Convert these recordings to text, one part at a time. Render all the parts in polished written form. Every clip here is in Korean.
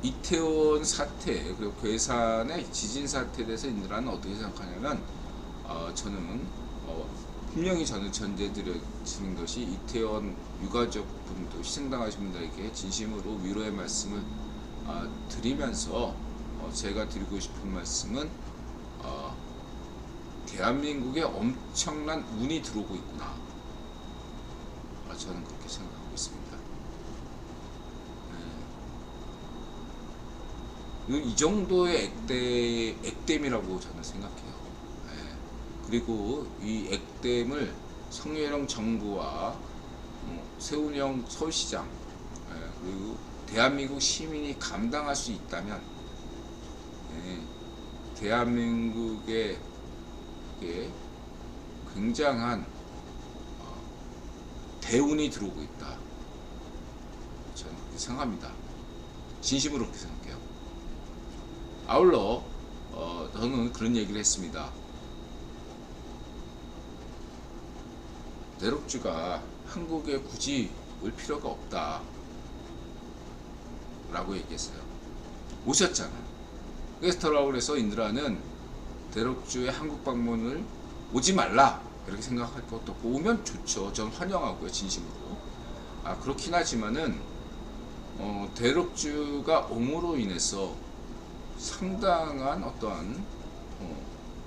이태원 사태 그리고 괴산의 지진 사태에 대해서 인들아는 어떻게 생각하냐면 저는 분명히 저는 전제드리는 것이 이태원 유가족 분들 희생당하신 분들에게 진심으로 위로의 말씀을 드리면서 제가 드리고 싶은 말씀은 대한민국에 엄청난 운이 들어오고 있구나. 저는 그렇게 생각하고 있습니다. 이 정도의 액땜이라고 저는 생각해요. 그리고 이 액땜을 성혜령 정부와 세운영 서울시장 그리고 대한민국 시민이 감당할 수 있다면 대한민국에 굉장한 대운이 들어오고 있다. 저는 그렇게 생각합니다. 진심으로 그렇게 생각해요. 아울러 저는 그런 얘기를 했습니다. 대륙주가 한국에 굳이 올 필요가 없다 라고 얘기했어요. 오셨잖아요. 그래서 그래서 인드라는 대륙주의 한국 방문을 오지 말라 이렇게 생각할 것도 없고 오면 좋죠. 전 환영하고요. 진심으로. 그렇긴 하지만은 대륙주가 옴으로 인해서 상당한 어떠한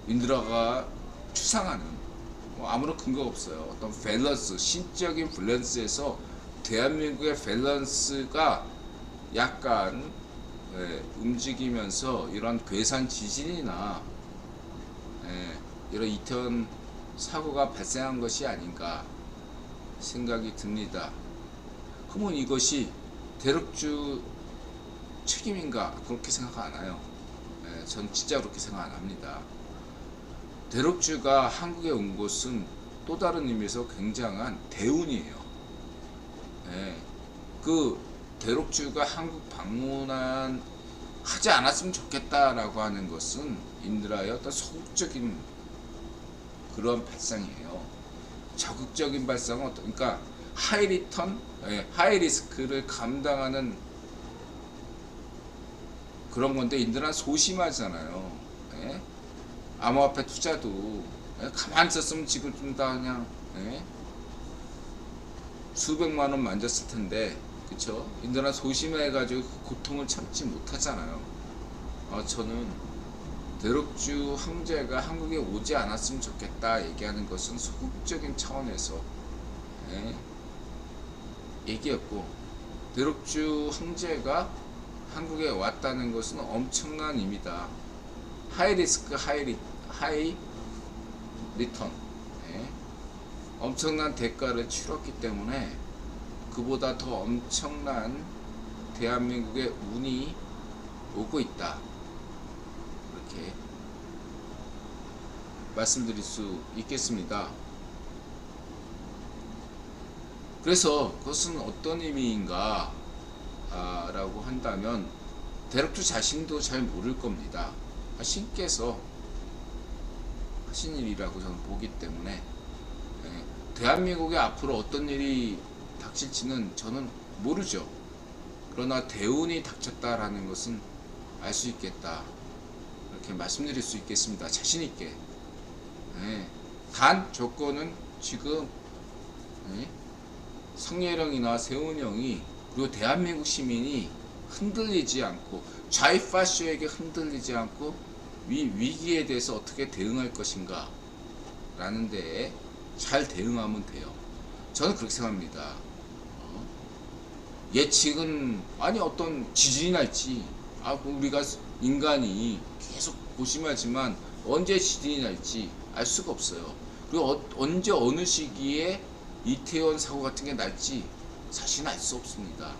인드라가 추상하는 아무런 근거가 없어요. 어떤 밸런스, 신적인 밸런스에서 대한민국의 밸런스가 약간 움직이면서 이런 괴산 지진이나 이런 이태원 사고가 발생한 것이 아닌가 생각이 듭니다. 그러면 이것이 대륙주 책임인가? 그렇게 생각 안 해요. 전 진짜 그렇게 생각 안 합니다. 대륙주가 한국에 온 것은 또 다른 의미에서 굉장한 대운이에요. 그 대륙주가 한국 방문한 하지 않았으면 좋겠다라고 하는 것은 인드라의 어떤 소극적인 그런 발상이에요. 적극적인 발상은 그러니까 하이 리턴, 하이 리스크를 감당하는 그런 건데 인드라는 소심하잖아요. 암호화폐 투자도 가만히 있었으면 지금 좀 다 그냥 수백만 원 만졌을 텐데, 그쵸? 인드라는 소심해가지고 그 고통을 참지 못하잖아요. 저는 대륙주 황제가 한국에 오지 않았으면 좋겠다 얘기하는 것은 소극적인 차원에서 얘기였고, 대륙주 황제가 한국에 왔다는 것은 엄청난 의미다. 하이 리스크 하이 리턴, 엄청난 대가를 치렀기 때문에 그보다 더 엄청난 대한민국의 운이 오고 있다. 이렇게 말씀드릴 수 있겠습니다. 그래서 그것은 어떤 의미인가 라고 한다면 대륙주 자신도 잘 모를 겁니다. 신께서 하신 일이라고 저는 보기 때문에 대한민국에 앞으로 어떤 일이 닥칠지는 저는 모르죠. 그러나 대운이 닥쳤다라는 것은 알 수 있겠다. 이렇게 말씀드릴 수 있겠습니다. 자신 있게. 단 조건은 지금 성예령이나 세운영이 그리고 대한민국 시민이 흔들리지 않고 좌이파쇼에게 흔들리지 않고 위기에 대해서 어떻게 대응할 것인가 라는 데에 잘 대응하면 돼요. 저는 그렇게 생각합니다. 예측은 어떤 지진이 날지 우리가 인간이 계속 고심하지만 언제 지진이 날지 알 수가 없어요. 그리고 언제 어느 시기에 이태원 사고 같은 게 날지 사실은 알 수 없습니다.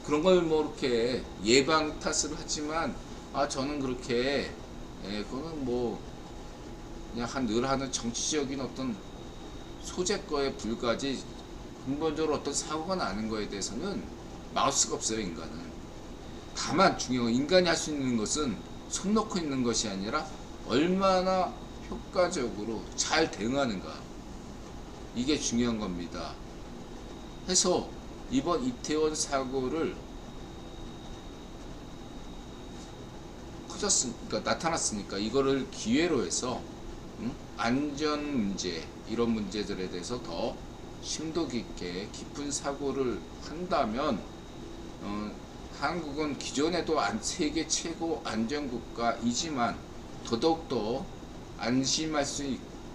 그런 걸 뭐 이렇게 예방 탓을 하지만 저는 그렇게 그거는 뭐 그냥 늘 하는 정치적인 어떤 소재거에 불과하지 근본적으로 어떤 사고가 나는 거에 대해서는 막을 수가 없어요. 인간은. 다만 중요한 건 인간이 할 수 있는 것은 손 놓고 있는 것이 아니라 얼마나 효과적으로 잘 대응하는가, 이게 중요한 겁니다. 해서 이번 이태원 사고를 그러니까 나타났으니까 이거를 기회로 해서 안전 문제 이런 문제들에 대해서 더 심도 깊게 깊은 사고를 한다면 한국은 기존에도 세계 최고 안전국가이지만 더더욱더 안심할 수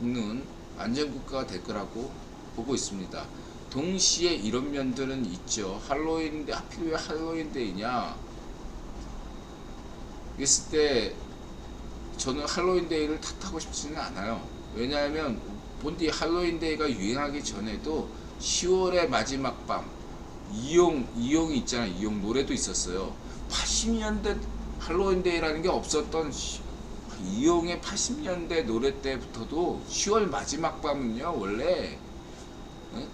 있는 안전국가가 될 거라고 보고 있습니다. 동시에 이런 면들은 있죠. 할로윈데 하필 왜 할로윈데이냐 했을 때 저는 할로윈데이를 탓하고 싶지는 않아요. 왜냐하면 본디 할로윈데이가 유행하기 전에도 10월의 마지막 밤 이용이 있잖아요. 이용 노래도 있었어요. 80년대 할로윈데이라는 게 없었던 이용의 80년대 노래 때부터도 10월 마지막 밤은요 원래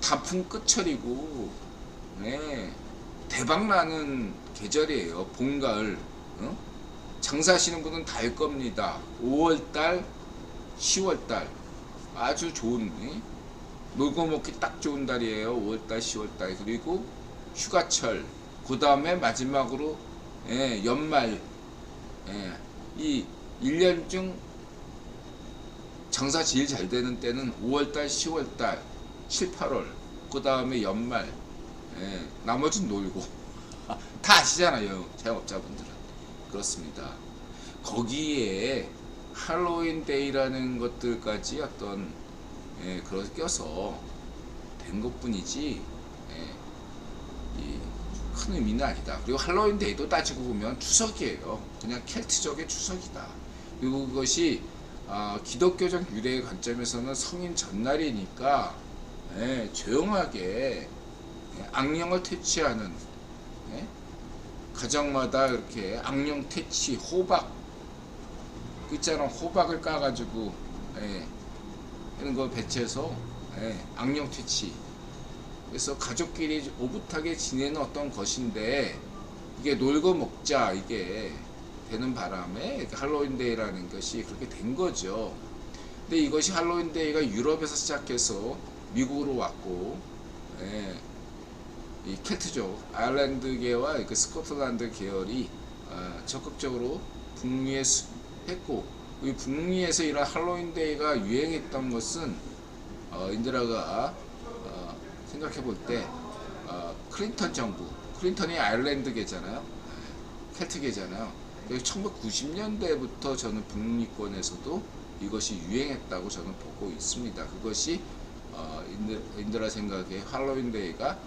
단풍 끝철이고 대박나는 계절이에요. 봄, 가을 장사하시는 분은 다 알 겁니다. 5월달 10월달 아주 좋은 놀고 먹기 딱 좋은 달이에요. 5월달 10월달. 그리고 휴가철 그 다음에 마지막으로 연말 이 1년 중 장사 제일 잘 되는 때는 5월달 10월달 7, 8월 그 다음에 연말 나머지는 놀고 다 아시잖아요. 자영업자분들은 그렇습니다. 거기에 할로윈데이라는 것들까지 어떤 그런 껴서 된 것뿐이지 큰 의미는 아니다. 그리고 할로윈데이도 따지고 보면 추석이에요. 그냥 켈트족의 추석이다. 그리고 그것이 기독교적 유래의 관점에서는 성인 전날이니까 조용하게 악령을 퇴치하는 가정마다 이렇게 악령 퇴치 호박 있잖아. 호박을 까가지고 이런 거 배치해서 악령 퇴치. 그래서 가족끼리 오붓하게 지내는 어떤 것인데 이게 놀고 먹자 이게 되는 바람에 할로윈데이라는 것이 그렇게 된 거죠. 근데 이것이 할로윈데이가 유럽에서 시작해서 미국으로 왔고 이 켈트족 아일랜드계와 그 스코틀랜드 계열이 적극적으로 북미에 했고 이 북미에서 이런 할로윈데이가 유행했던 것은 인디라가 생각해 볼 때 클린턴 정부, 클린턴이 아일랜드계잖아요. 켈트계잖아요. 1990년대부터 저는 북미권에서도 이것이 유행했다고 저는 보고 있습니다. 그것이 인디라 생각에 할로윈데이가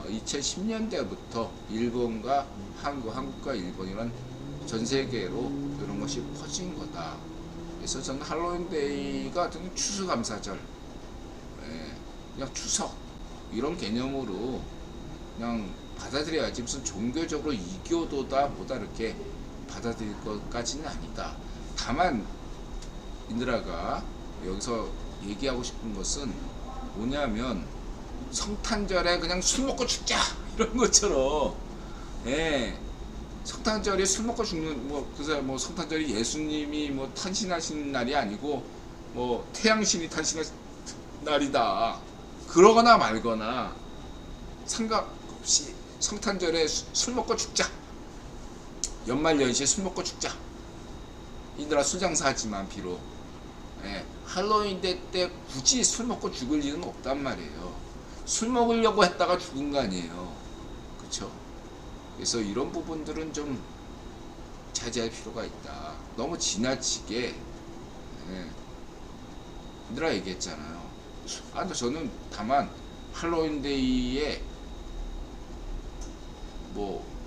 2010년대부터 일본과 한국과 일본이란 전 세계로 이런 것이 퍼진 거다. 그래서 저는 할로윈데이가 그냥 추수감사절, 그냥 추석 이런 개념으로 그냥 받아들여야지 무슨 종교적으로 이교도다 뭐다 이렇게 받아들일 것까지는 아니다. 다만 인드라가 여기서 얘기하고 싶은 것은 뭐냐면 성탄절에 그냥 술 먹고 죽자 이런 것처럼 성탄절에 술 먹고 죽는 그래서 성탄절이 예수님이 탄신하신 날이 아니고 태양신이 탄신하신 날이다. 그러거나 말거나 상관없이 성탄절에 술 먹고 죽자. 연말연시에 술 먹고 죽자. 이들아 술 장사하지만 비록 할로윈데이 때 굳이 술 먹고 죽을 일은 없단 말이에요. 술 먹으려고 했다가 죽은 거 아니에요. 그쵸? 그래서 이런 부분들은 좀 자제할 필요가 있다. 너무 지나치게 이들아 얘기했잖아요. 근데 저는 다만 할로윈데이에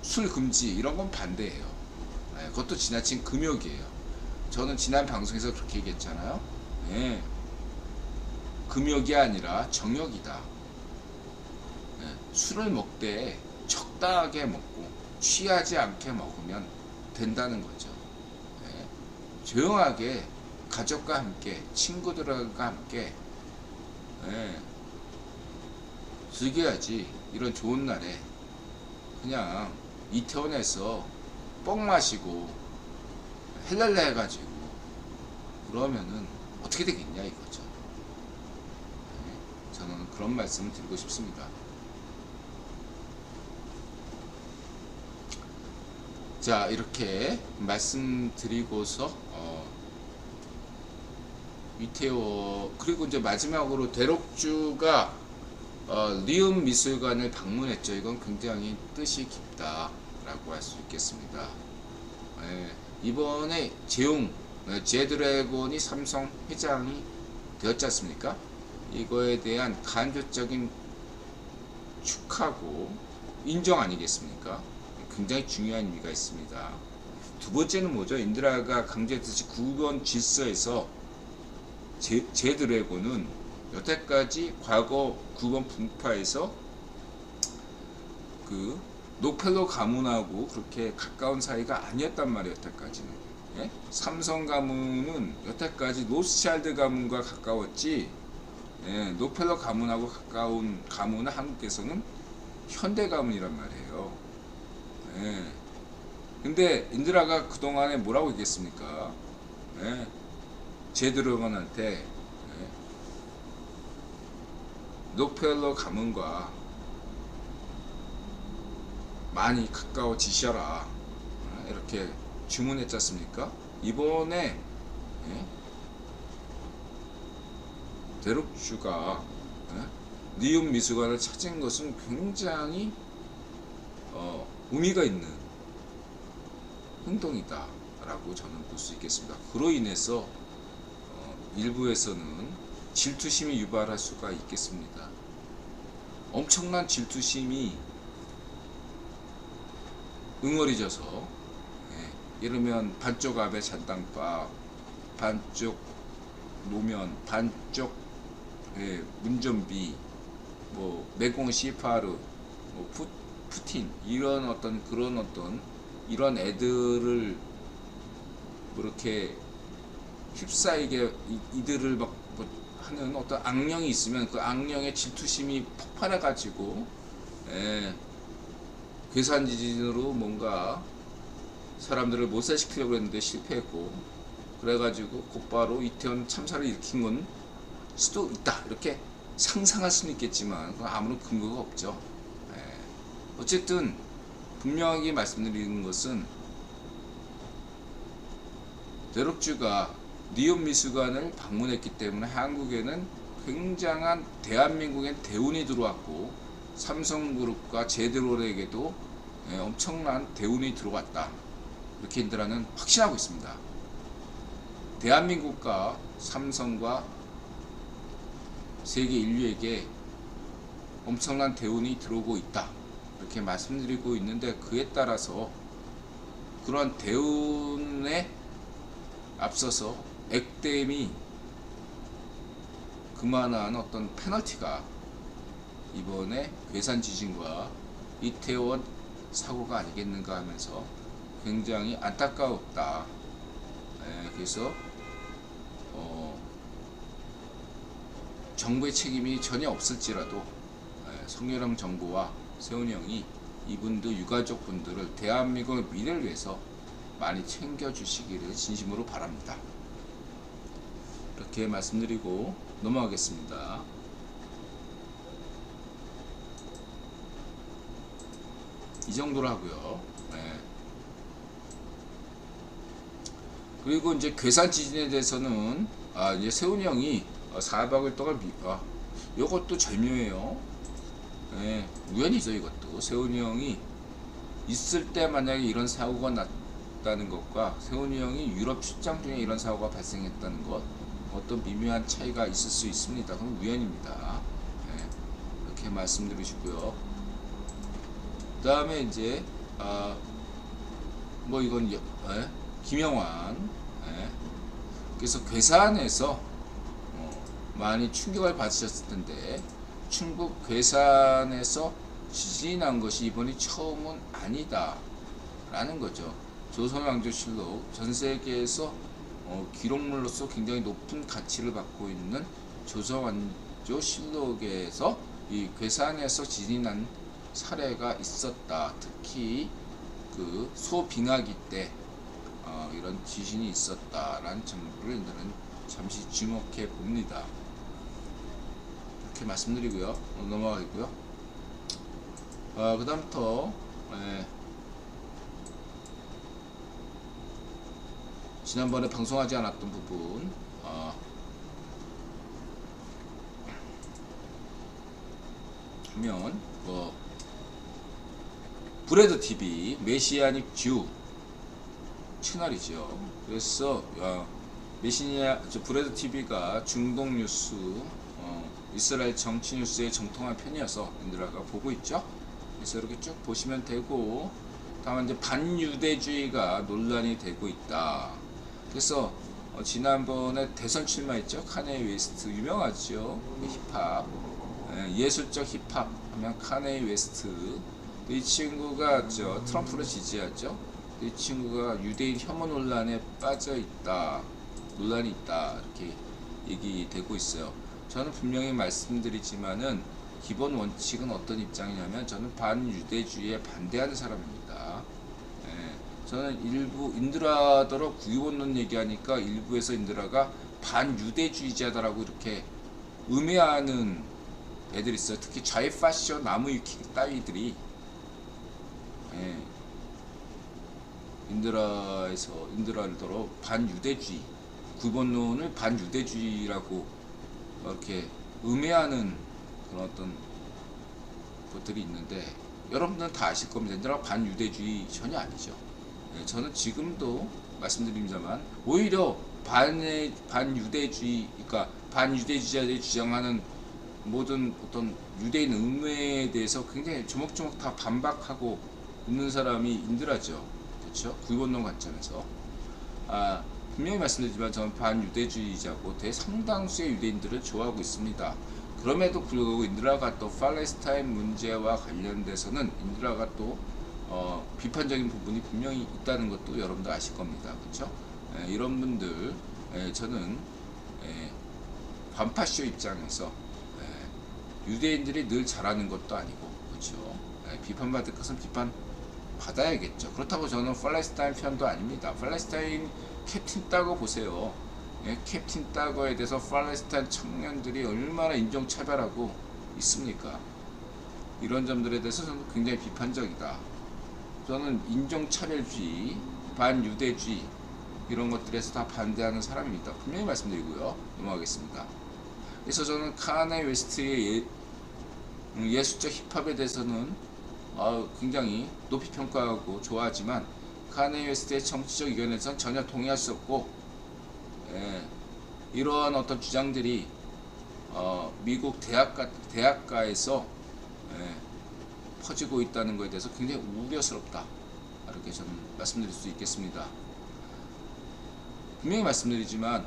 술 금지 이런 건 반대예요. 그것도 지나친 금욕이에요. 저는 지난 방송에서 그렇게 얘기했잖아요. 금욕이 아니라 정욕이다. 술을 먹되 적당하게 먹고 취하지 않게 먹으면 된다는 거죠. 조용하게 가족과 함께 친구들과 함께 즐겨야지. 이런 좋은 날에 그냥 이태원에서 뻥 마시고 헬랄라 해가지고 그러면은 어떻게 되겠냐 이거죠. 저는 그런 말씀을 드리고 싶습니다. 자, 이렇게 말씀드리고서 이태원, 그리고 이제 마지막으로 대록주가 리움 미술관을 방문했죠. 이건 굉장히 뜻이 깊다라고 할 수 있겠습니다. 예, 이번에 재용 제드래곤이 삼성 회장이 되었지 않습니까? 이거에 대한 간접적인 축하고 인정 아니겠습니까? 굉장히 중요한 의미가 있습니다. 두 번째는 뭐죠? 인드라가 강조했듯이 9번 질서에서 제드래곤은 여태까지 과거 9번 분파에서 그 록펠러 가문하고 그렇게 가까운 사이가 아니었단 말이에요. 여태까지는. 예? 삼성 가문은 여태까지 로스차일드 가문과 가까웠지, 예, 록펠러 가문하고 가까운 가문은 한국에서는 현대 가문이란 말이에요. 예. 근데 인드라가 그동안에 뭐라고 했겠습니까? 예. 제드래곤한테, 예, 록펠러 가문과 많이 가까워지셔라, 이렇게 주문했지 않습니까? 이번에, 예, 대록주가, 예, 리움 미술관을 찾은 것은 굉장히 의미가 있는 행동이다 라고 저는 볼 수 있겠습니다. 그로 인해서 일부에서는 질투심이 유발할 수가 있겠습니다. 엄청난 질투심이 응어리져서, 예, 이러면 반쪽 앞에 잔당바, 반쪽 노면, 반쪽, 예, 문전비, 뭐 메공 시파르, 뭐 푸틴, 이런 어떤 그런 어떤 이런 애들을 뭐 이렇게 휩싸이게 이들을 막 뭐 하는 어떤 악령이 있으면 그 악령의 질투심이 폭발해 가지고, 예, 괴산지진으로 뭔가 사람들을 몰살시키려고 했는데 실패했고, 그래가지고 곧바로 이태원 참사를 일으킨 건 수도 있다, 이렇게 상상할 수는 있겠지만 그건 아무런 근거가 없죠. 예. 어쨌든 분명하게 말씀드리는 것은 대록주가 리움 미술관을 방문했기 때문에 한국에는 굉장한 대한민국엔 대운이 들어왔고 삼성그룹과 제드롤에게도, 예, 엄청난 대운이 들어왔다, 이렇게 인드라는 확신하고 있습니다. 대한민국과 삼성과 세계 인류에게 엄청난 대운이 들어오고 있다, 이렇게 말씀드리고 있는데, 그에 따라서 그런 대운에 앞서서 액땜이 그만한 어떤 페널티가 이번에 괴산 지진과 이태원 사고가 아니겠는가 하면서 굉장히 안타까웠다. 예, 그래서 정부의 책임이 전혀 없을지라도, 예, 성렬형 정부와 세훈이 형이 이분들 유가족 분들을 대한민국의 미래를 위해서 많이 챙겨주시기를 진심으로 바랍니다. 이렇게 말씀드리고 넘어가겠습니다. 이 정도로 하고요. 네. 그리고 이제 괴산 지진에 대해서는 이제 세훈이 형이 4박을 동안 이것도 절묘해요. 네. 우연이죠. 이것도 세훈이 형이 있을 때 만약에 이런 사고가 났다는 것과 세훈이 형이 유럽 출장 중에 이런 사고가 발생했다는 것, 어떤 미묘한 차이가 있을 수 있습니다. 그건 우연입니다. 네. 이렇게 말씀드리시고요. 그 다음에 이제 뭐 이건 김영환, 그래서 괴산에서 많이 충격을 받으셨을 텐데, 충북 괴산에서 지진이 난 것이 이번이 처음은 아니다 라는 거죠. 조선왕조실록, 전 세계에서 기록물로서 굉장히 높은 가치를 받고 있는 조선왕조실록에서 이 괴산에서 지진이 난 사례가 있었다. 특히 그 소빙하기 때 이런 지진이 있었다라는 정보를 저는 잠시 주목해 봅니다. 이렇게 말씀드리고요. 넘어가겠고요. 그 다음부터 지난번에 방송하지 않았던 부분 하면 뭐 브레드 TV 메시아닉 주 채널이죠. 그래서 브레드 TV가 중동 뉴스, 이스라엘 정치 뉴스의 정통한 편이어서 인드라가 보고 있죠. 그래서 이렇게 쭉 보시면 되고, 다만 이제 반유대주의가 논란이 되고 있다. 그래서 지난번에 대선 출마했죠. 카네 웨스트 유명하죠. 힙합, 예술적 힙합 하면 카네 웨스트. 이 친구가 트럼프를 지지하죠. 이 친구가 유대인 혐오 논란에 빠져 있다, 논란이 있다, 이렇게 얘기되고 있어요. 저는 분명히 말씀드리지만은 기본 원칙은 어떤 입장이냐면 저는 반유대주의에 반대하는 사람입니다. 저는 일부 인드라더러 구유원론 얘기하니까 일부에서 인드라가 반유대주의자다라고 이렇게 음해하는 애들이 있어요. 특히 좌이파쇼 나무위키 따위들이 인드라더러 반유대주의, 구본론을 반유대주의라고 이렇게 음해하는 그런 어떤 것들이 있는데, 여러분들은 다 아실 겁니다. 인드라가 반유대주의 전혀 아니죠. 저는 지금도 말씀드립니다만 오히려 반유대주의, 그러니까 반유대주의자들이 주장하는 모든 어떤 유대인 음해에 대해서 굉장히 조목조목 다 반박하고 있는 사람이 인드라죠. 그렇죠? 구원론 관점에서. 분명히 말씀드리지만 저는 반유대주의자고 대상당수의 유대인들을 좋아하고 있습니다. 그럼에도 불구하고 인드라가 또 팔레스타인 문제와 관련돼서는 인드라가 또 비판적인 부분이 분명히 있다는 것도 여러분도 아실 겁니다. 그렇죠? 이런 분들, 저는 반파쇼 입장에서 유대인들이 늘 잘하는 것도 아니고, 그렇죠? 비판받을 것은 비판 받아야겠죠. 그렇다고 저는 팔레스타인 편도 아닙니다. 팔레스타인 캡틴 따거 보세요. 캡틴 따거에 대해서 팔레스타인 청년들이 얼마나 인종차별하고 있습니까? 이런 점들에 대해서 저는 굉장히 비판적이다. 저는 인종차별주의, 반유대주의 이런 것들에서 다 반대하는 사람입니다. 분명히 말씀드리고요. 넘어가겠습니다. 그래서 저는 카네 웨스트의 예술적 힙합에 대해서는 굉장히 높이 평가하고 좋아하지만 카네 웨스트의 정치적 의견에서는 전혀 동의할 수 없고, 이러한 어떤 주장들이 미국 대학가에서 퍼지고 있다는 것에 대해서 굉장히 우려스럽다, 이렇게 저는 말씀드릴 수 있겠습니다. 분명히 말씀드리지만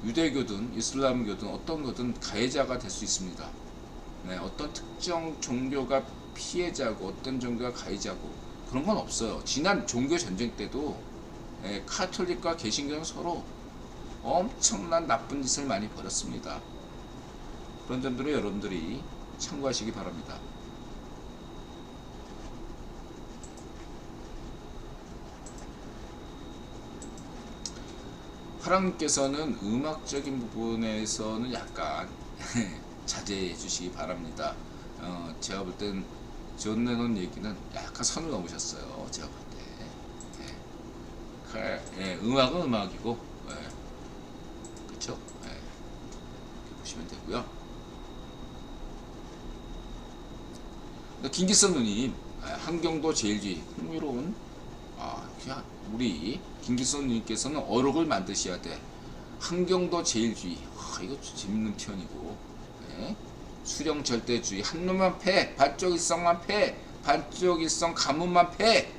유대교든 이슬람교든 어떤 거든 가해자가 될 수 있습니다. 어떤 특정 종교가 피해자고 어떤 종교가 가해자고 그런 건 없어요. 지난 종교 전쟁 때도 카톨릭과 개신교는 서로 엄청난 나쁜 짓을 많이 벌였습니다. 그런 점들을 여러분들이 참고하시기 바랍니다. 하랑님께서는 음악적인 부분에서는 약간 자제해 주시기 바랍니다. 제가 볼 땐 존 레논 얘기는 약간 선을 넘으셨어요. 제가 볼 때. 음악은 음악이고, 그쵸? 이렇게 보시면 되고요. 김기성 누님, 한경도 제일주의 흥미로운, 우리 김기성 누님께서는 어록을 만드셔야 돼. 한경도 제일주의, 이거 재밌는 표현이고, 수령 절대주의, 한 놈만 패, 반쪽 일성만 패, 반쪽 일성 가문만 패.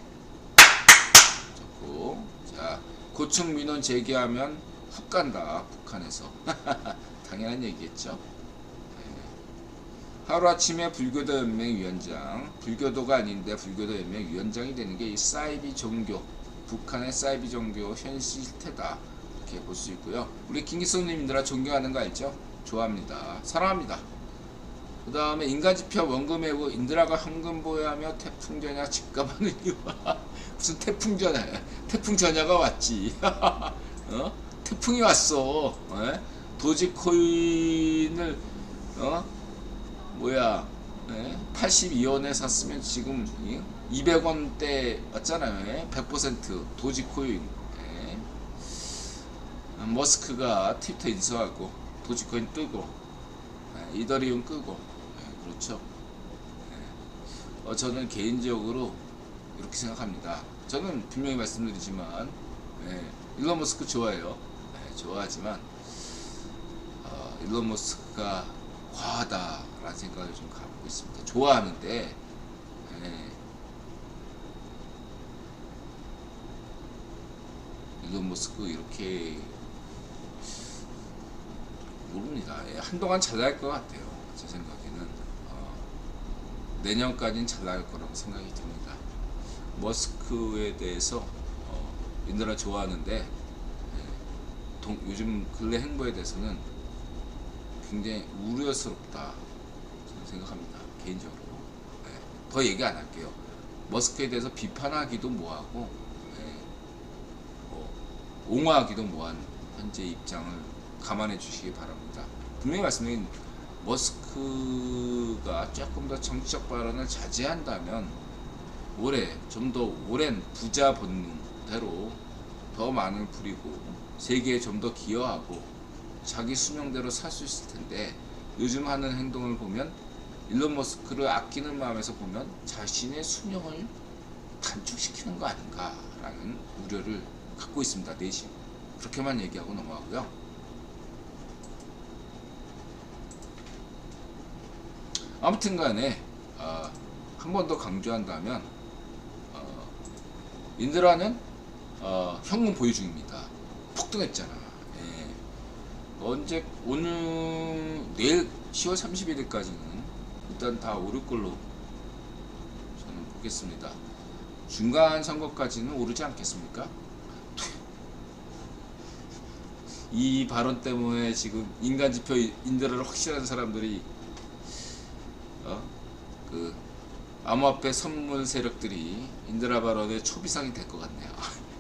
좋고, 자, 고층 민원 제기하면 훅 간다, 북한에서. 당연한 얘기겠죠. 하루아침에 불교도연맹 위원장, 불교도가 아닌데 불교도연맹 위원장이 되는 게 이 사이비 종교, 북한의 사이비 종교 현실 실태다, 이렇게 볼 수 있고요. 우리 김기성님들아 존경하는 거 알죠? 좋아합니다. 사랑합니다. 그 다음에 인간지표 원금회우, 인드라가 현금보유하며 태풍전야 직감하는 이유와 무슨 태풍전야가 왔지. 태풍이 왔어. 도지코인을 82원에 샀으면 지금 200원대 왔잖아요. 100% 도지코인. 머스크가 트위터 인수하고 도지코인 뜨고 이더리움 끄고 그렇죠. 저는 개인적으로 이렇게 생각합니다. 저는 분명히 말씀드리지만 일론 머스크 좋아해요. 좋아하지만 일론 머스크가 과하다라는 생각을 좀 갖고 있습니다. 좋아하는데 일론 머스크 이렇게 모릅니다. 한동안 잘 나갈 것 같아요. 제 생각에는 내년까지는 잘 나갈 거라고 생각이 듭니다. 머스크에 대해서 인들아 좋아하는데 요즘 근래 행보에 대해서는 굉장히 우려스럽다 저는 생각합니다. 개인적으로. 더 얘기 안 할게요. 머스크에 대해서 비판하기도 뭐하고 옹호하기도 뭐한 현재 입장을 감안해 주시기 바랍니다. 분명히 말씀드린 머스크가 조금 더 정치적 발언을 자제한다면 올해 좀 더 오랜 부자 본능대로 더 많은 부리고 세계에 좀 더 기여하고 자기 수명대로 살 수 있을 텐데 요즘 하는 행동을 보면 일론 머스크를 아끼는 마음에서 보면 자신의 수명을 단축시키는 거 아닌가라는 우려를 갖고 있습니다. 내심 그렇게만 얘기하고 넘어가고요. 아무튼 간에 한 번 더 강조한다면 인드라는 현금 보유 중입니다. 폭등했잖아. 언제 오늘 내일 10월 31일까지는 일단 다 오를 걸로 저는 보겠습니다. 중간 선거까지는 오르지 않겠습니까? 이 발언 때문에 지금 인간지표 인드라를 확실한 사람들이 그 암호화폐 선물 세력들이 인드라 발언의 초비상이 될 것 같네요.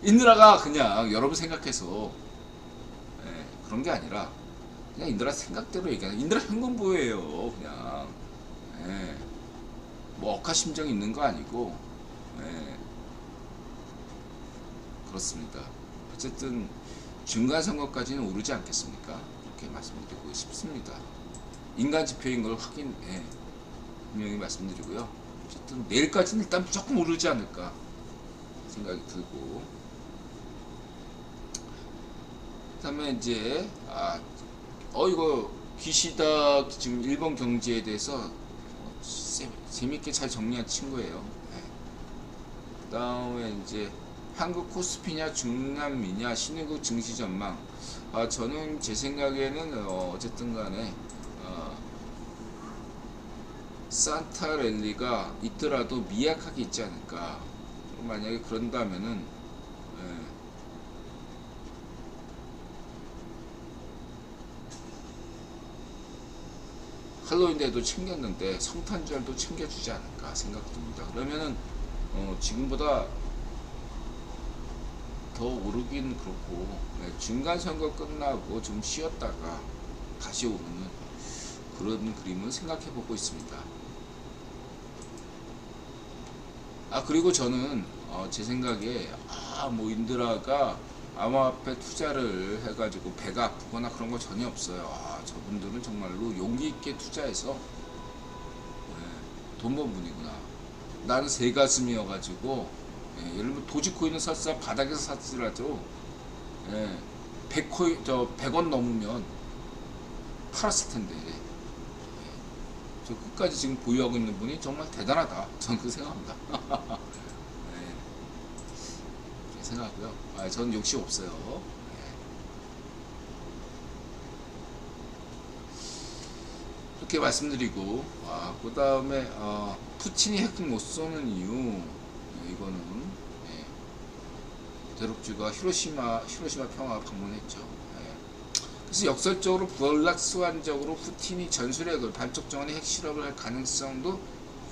인드라가 그냥 여러분 생각해서 그런 게 아니라 그냥 인드라 생각대로 얘기하는 인드라 현금 보유예요. 그냥 뭐 억하심정이 있는 거 아니고 그렇습니다. 어쨌든 중간 선거까지는 오르지 않겠습니까? 그렇게 말씀드리고 싶습니다. 인간 지표인 걸 분명히 말씀드리고요. 어쨌든 내일까지는 일단 조금 오르지 않을까 생각이 들고, 그다음에 이제 이거 기시다 지금 일본 경제에 대해서 재밌게 잘 정리한 친구예요. 그다음에 이제 한국 코스피냐 중남미냐 신흥국 증시 전망. 저는 제 생각에는 어쨌든 간에 산타 랠리가 있더라도 미약하게 있지 않을까. 만약에 그런다면은 할로윈데도 챙겼는데 성탄절도 챙겨주지 않을까 생각됩니다. 그러면은 지금보다 더 오르긴 그렇고 중간 선거 끝나고 좀 쉬었다가 다시 오르는 그런 그림을 생각해 보고 있습니다. 그리고 저는 제 생각에 뭐 인드라가 암호화폐 투자를 해가지고 배가 아프거나 그런 거 전혀 없어요. 저분들은 정말로 용기 있게 투자해서 돈 번 분이구나. 나는 새 가슴이어가지고 예를 들면 도지코인은 설사 바닥에서 샀더라도 100원 넘으면 팔았을 텐데 저 끝까지 지금 보유하고 있는 분이 정말 대단하다. 저는 그렇게 생각합니다. 그렇게 생각하고요. 저는 욕심 없어요. 이렇게 말씀드리고, 그 다음에 푸틴이 핵 못 쏘는 이유, 이거는 대륙주가 히로시마 평화 방문했죠. 그래서 역설적으로 불락수완적으로 푸틴이 전술핵을 반쪽 정원의 핵실험을 할 가능성도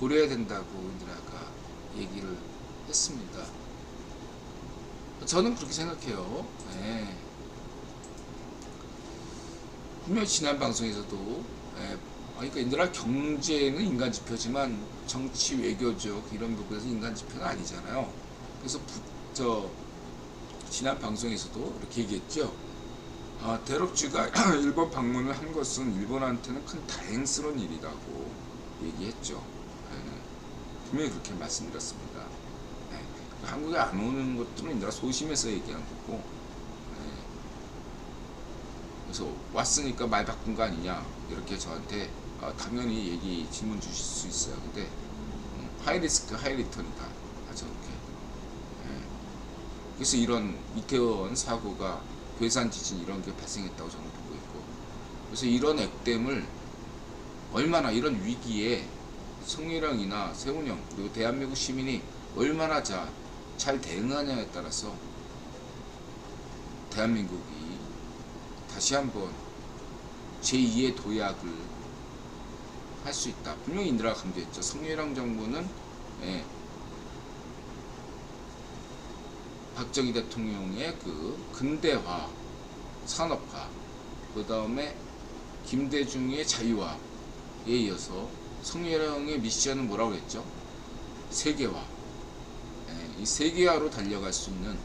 고려해야 된다고 인드라가 얘기를 했습니다. 저는 그렇게 생각해요. 분명히 지난 방송에서도 그러니까 인들아 경제는 인간 지표지만 정치 외교적 이런 부분에서 인간 지표는 아니잖아요. 그래서 지난 방송에서도 이렇게 얘기했죠. 대럭쥐가 일본 방문을 한 것은 일본한테는 큰 다행스러운 일이라고 얘기했죠. 분명히 그렇게 말씀드렸습니다. 한국에 안 오는 것들은 인들아 소심해서 얘기한 거고, 그래서 왔으니까 말 바꾼 거 아니냐 이렇게 저한테 당연히 질문 주실 수 있어요. 근데 하이 리스크 하이 리턴이다 저렇게. 그래서 이런 이태원 사고가 괴산 지진 이런 게 발생했다고 저는 보고 있고, 그래서 이런 액땜을 얼마나 이런 위기에 성렬형이나 세훈형 그리고 대한민국 시민이 얼마나 잘 대응하냐에 따라서 대한민국이 다시 한번 제2의 도약을 할 수 있다. 분명히 인드라가 강조했죠. 성렬형 정부는 박정희 대통령의 그 근대화, 산업화, 그 다음에 김대중의 자유화에 이어서 성렬형의 미션은 뭐라고 했죠? 세계화. 이 세계화로 달려갈 수 있는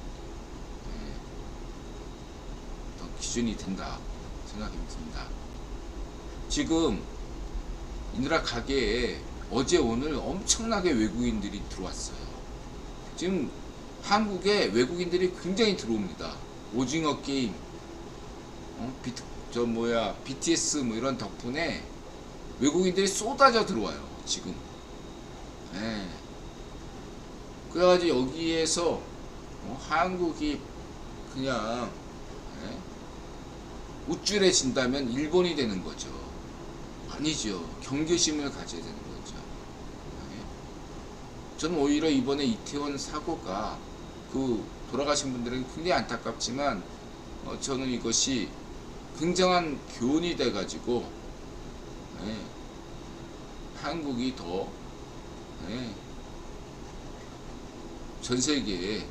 기준이 된다 생각이 듭니다. 지금 인드라 가게에 어제 오늘 엄청나게 외국인들이 들어왔어요. 지금 한국에 외국인들이 굉장히 들어옵니다. 오징어 게임, BTS 뭐 이런 덕분에 외국인들이 쏟아져 들어와요 지금. 그래가지고 여기에서 한국이 그냥 우쭐해진다면 일본이 되는 거죠. 아니죠. 경계심을 가져야 되는 거죠. 저는 오히려 이번에 이태원 사고가 그 돌아가신 분들은 굉장히 안타깝지만 저는 이것이 굉장한 교훈이 돼가지고 한국이 더 전 세계에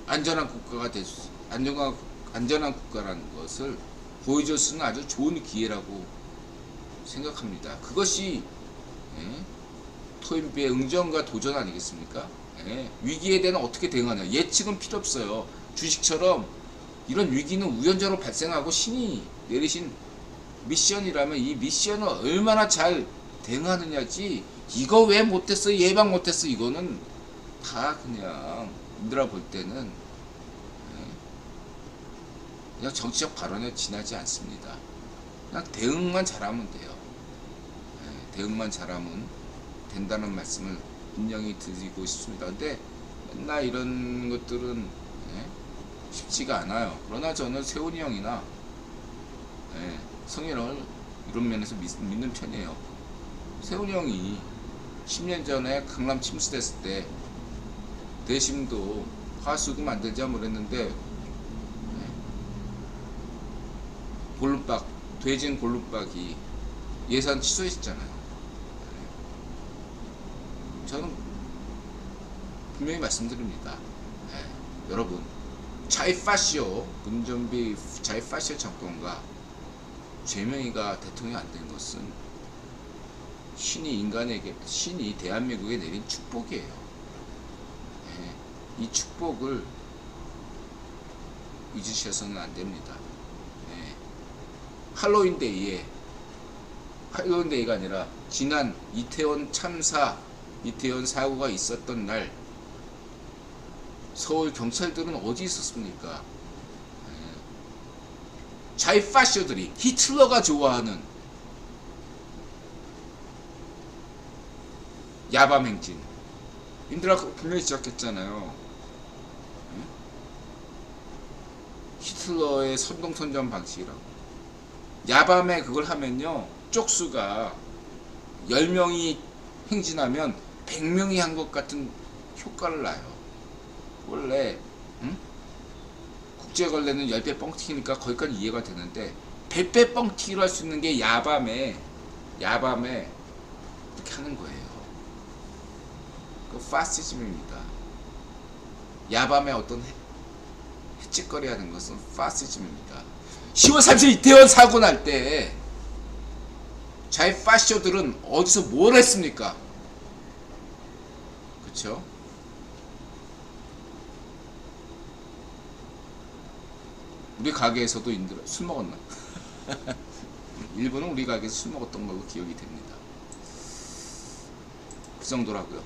안전한 국가가 될 수, 안전한 국가라는 것을 보여줄 수 있는 아주 좋은 기회라고 생각합니다. 그것이 토인비의 응전과 도전 아니겠습니까? 위기에 대한 어떻게 대응하냐. 예측은 필요 없어요. 주식처럼 이런 위기는 우연적으로 발생하고 신이 내리신 미션이라면 이 미션을 얼마나 잘 대응하느냐지, 이거 왜 못했어, 예방 못했어, 이거는 다 그냥 인들아 볼 때는 그냥 정치적 발언에 지나지 않습니다. 그냥 대응만 잘하면 돼요. 대응만 잘하면 된다는 말씀을 분명히 드리고 싶습니다. 근데 맨날 이런 것들은 쉽지가 않아요. 그러나 저는 세훈이 형이나 성현을 이런 면에서 믿는 편이에요. 세훈이 형이 10년 전에 강남 침수됐을 때 대심도 하수구 만들자 그랬는데 골룸박, 돼진 골룸박이 예산 취소했잖아요. 저는 분명히 말씀드립니다. 여러분, 자이파시오 문정비 자이파시오 정권과 최명희가 대통령이 안 된 것은 신이 대한민국에 내린 축복이에요. 이 축복을 잊으셔서는 안 됩니다. 할로윈데이가 아니라 지난 이태원 참사, 이태원 사고가 있었던 날 서울 경찰들은 어디 있었습니까? 자이파쇼들이, 히틀러가 좋아하는 야밤 행진, 인들아 분명히 시작했잖아요. 히틀러의 선동선전 방식이라고. 야밤에 그걸 하면요, 쪽수가 10명이 행진하면 100명이 한 것 같은 효과를 나요. 원래 국제걸레는 10배 뻥튀기니까 거기까지 이해가 되는데 100배 뻥튀기로 할 수 있는 게 야밤에 이렇게 하는 거예요. 그 파시즘입니다. 야밤에 어떤 찌꺼리 하는 것은 파시즘입니다. 10월 30일 이태원 사고 날 때 좌파쇼들은 어디서 뭘 했습니까? 그쵸? 우리 가게에서도 술 먹었나? 일본은 우리 가게에서 술 먹었던 걸로 기억이 됩니다. 그 정도라고요.